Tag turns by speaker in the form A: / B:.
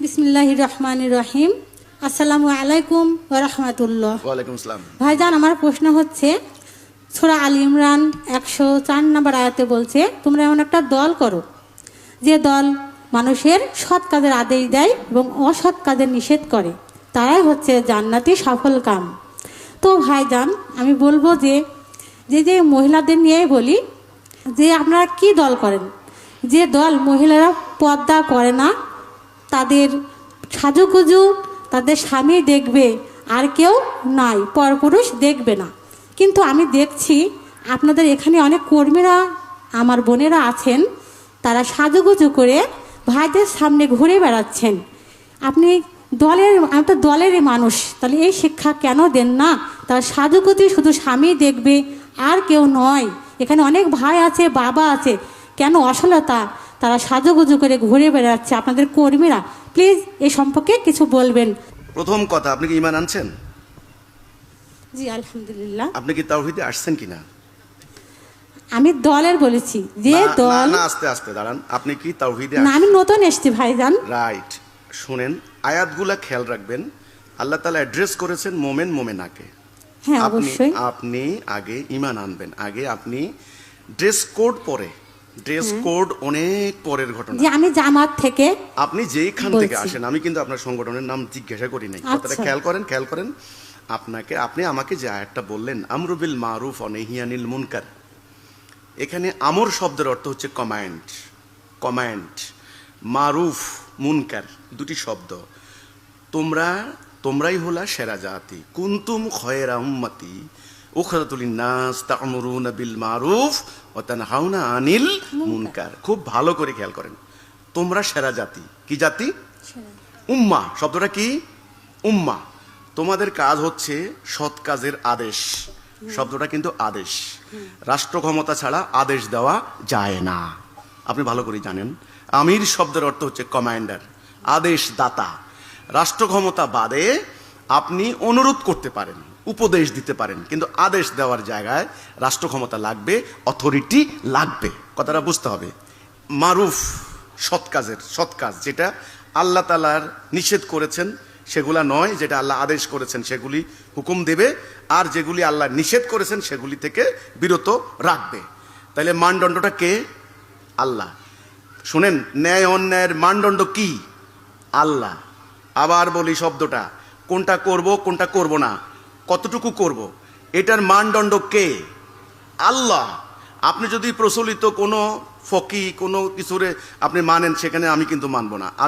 A: বিসমিল্লাহির রহমানির রহিম। আসসালামু আলাইকুম ওয়া রাহমাতুল্লাহ।
B: ওয়ালাইকুম আসসালাম।
A: ভাইজান, আমার প্রশ্ন হচ্ছে, সূরা আল ইমরান 104 নম্বর আয়াতে বলছে, তোমরা এমন একটা দল করো যে দল মানুষের সৎ কাজের আদেশ দেয় এবং অসৎ কাজের নিষেধ করে, তারাই হচ্ছে জান্নাতি সফল কাম। তো ভাইজান, আমি বলবো যে যে মহিলাদের নিয়েই বলি যে আপনারা কি দল করেন, যে দল মহিলারা পর্দা করে না, তাদের সাজুগুজু তাদের স্বামী দেখবে আর কেউ নাই, পরপুরুষ দেখবে না। কিন্তু আমি দেখছি আপনাদের এখানে অনেক কর্মীরা, আমার বোনেরা আছেন, তারা সাজুগুজু করে ভাইদের সামনে ঘুরে বেড়াচ্ছেন। আপনি আমি তো দলেরই মানুষ, তাহলে এই শিক্ষা কেন দেন না? তার সাজুগুজু শুধু স্বামী দেখবে আর কেউ নয়। এখানে অনেক ভাই আছে, বাবা আছে, কেন অশ্লীলতা? তারা সাজুগুজু করে ঘুরে বেড়াচ্ছে আপনাদের কর্মীরা। প্লিজ এই সম্পর্কে কিছু বলবেন।
B: প্রথম কথা, আপনি কি ঈমান আনছেন?
A: জি আলহামদুলিল্লাহ।
B: আপনি কি তাওহীদে আসছেন কিনা?
A: আমি দলের বলেছি যে দল
B: না, আস্তে আস্তে দাঁড়ান। আপনি কি তাওহীদে
A: না, আমি নতুন এসেছি ভাইজান।
B: রাইট। শুনেন, আয়াতগুলা খেয়াল রাখবেন। আল্লাহ তাআলা অ্যাড্রেস করেছেন মোমেন মোমেনাকে।
A: হ্যাঁ অবশ্যই।
B: আপনি আগে ঈমান আনবেন, আগে আপনি ড্রেস কোড পরে। ড্রেস কোড অনেক পরের ঘটনা।
A: যে আমি জামাত থেকে,
B: আপনি যেইখান থেকে
A: বলছি।
B: আসেন, আমি কিন্তু আপনার সংগঠনের নাম জিজ্ঞাসা করি নাই। কথাটা
A: আচ্ছা।
B: খেয়াল করেন। আপনি আমাকে যে আয়াতটা বললেন, আমরু বিল মারুফ ওয়া নাহি আনিল মুনকার, এখানে আমর শব্দের অর্থ হচ্ছে কমান্ড। মারুফ, মুনকার দুটি শব্দ। তোমরাই হলা সেরা জাতি। কুনতুম খয়রা উম্মতি উখরাতুল লিন-নাস তা'মুরুনা বিল মারুফ ওয়া তানহাউনা আনিল মুনকার। খুব ভালো করে খেয়াল করেন, তোমরা সেরা জাতি। কি জাতি? উম্মাহ। শব্দটা কি? উম্মাহ। তোমাদের কাজ হচ্ছে সৎ কাজের আদেশ। শব্দটা কিন্তু আদেশ। রাষ্ট্র ক্ষমতা ছাড়া আদেশ দেওয়া যায় না, আপনি ভালো করে জানেন। আমির শব্দের অর্থ হচ্ছে কমান্ডার, আদেশ দাতা। রাষ্ট্র ক্ষমতা বাদে আপনি অনুরোধ করতে পারেন, উপদেশ দিতে পারেন, কিন্তু আদেশ দেওয়ার জায়গায় রাষ্ট্র ক্ষমতা লাগবে, অথরিটি লাগবে। কথাটা বুঝতে হবে। মারুফ সৎ কাজ, যেটা আল্লাহ তাআলার নিষেধ করেছেন সেগুলা নয়, যেটা আল্লাহ আদেশ করেছেন সেগুলি হুকুম দেবে, আর যেগুলি আল্লাহ নিষেধ করেছেন সেগুলি থেকে বিরত রাখবে। তাহলে মানদণ্ডটা কে? আল্লাহ। শুনেন, ন্যায় অন্যায়ের মানদণ্ড কি? আল্লাহ। আবার বলি শব্দটা, কোনটা করব কোনটা করব না, কতটুকু করব, এটার মানদণ্ড কে? আল্লাহ। আপনি যদি প্রচলিত কোনো ফকি কোনো কিছুরে আপনি মানেন, সেখানে আমি কিন্তু মানব না। আমি